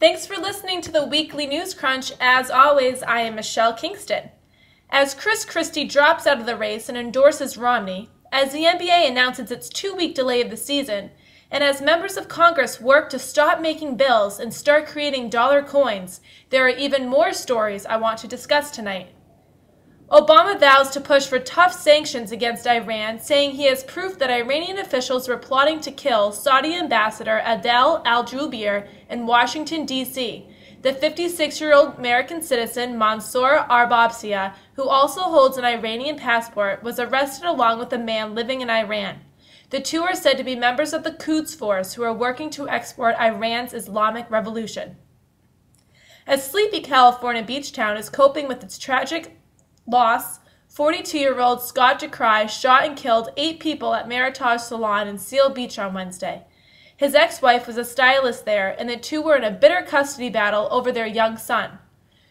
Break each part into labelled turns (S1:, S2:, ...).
S1: Thanks for listening to the Weekly News Crunch. As always, I am Michelle Kingston. As Chris Christie drops out of the race and endorses Romney, as the NBA announces its 2-week delay of the season, and as members of Congress work to stop making bills and start creating dollar coins, there are even more stories I want to discuss tonight. Obama vows to push for tough sanctions against Iran, saying he has proof that Iranian officials were plotting to kill Saudi Ambassador Adel al-Jubeir in Washington, D.C., the 56-year-old American citizen Mansour Arbabsia, who also holds an Iranian passport, was arrested along with a man living in Iran. The two are said to be members of the Quds Force who are working to export Iran's Islamic Revolution. As sleepy California beach town is coping with its tragic loss, 42-year-old Scott DeCry shot and killed 8 people at Meritage Salon in Seal Beach on Wednesday. His ex-wife was a stylist there, and the two were in a bitter custody battle over their young son.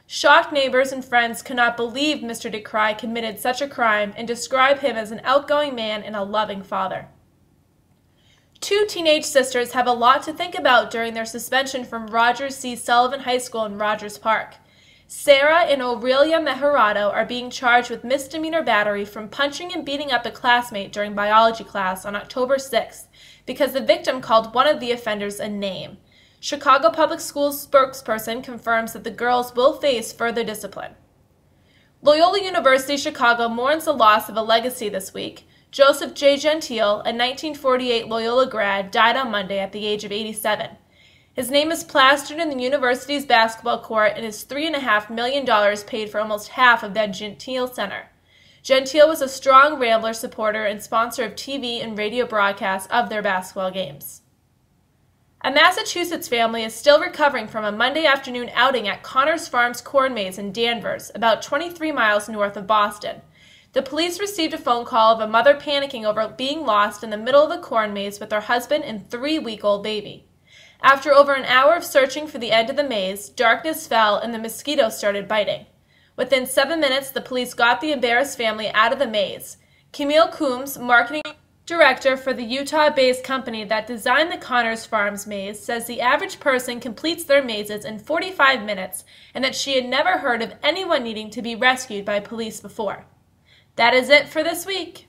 S1: Shocked neighbors and friends cannot believe Mr. DeCry committed such a crime and describe him as an outgoing man and a loving father. 2 teenage sisters have a lot to think about during their suspension from Rogers C. Sullivan High School in Rogers Park. Sarah and Aurelia Mejorado are being charged with misdemeanor battery from punching and beating up a classmate during biology class on October 6th because the victim called one of the offenders a name. Chicago Public Schools spokesperson confirms that the girls will face further discipline. Loyola University Chicago mourns the loss of a legacy this week. Joseph J. Gentile, a 1948 Loyola grad, died on Monday at the age of 87. His name is plastered in the university's basketball court and his $3.5 million paid for almost half of that Gentile Center. Gentile was a strong Rambler supporter and sponsor of TV and radio broadcasts of their basketball games. A Massachusetts family is still recovering from a Monday afternoon outing at Connors Farms corn maze in Danvers, about 23 miles north of Boston. The police received a phone call of a mother panicking over being lost in the middle of the corn maze with her husband and 3-week-old baby. After over an hour of searching for the end of the maze, darkness fell and the mosquitoes started biting. Within 7 minutes, the police got the embarrassed family out of the maze. Camille Coombs, marketing director for the Utah-based company that designed the Connors Farms maze, says the average person completes their mazes in 45 minutes and that she had never heard of anyone needing to be rescued by police before. That is it for this week.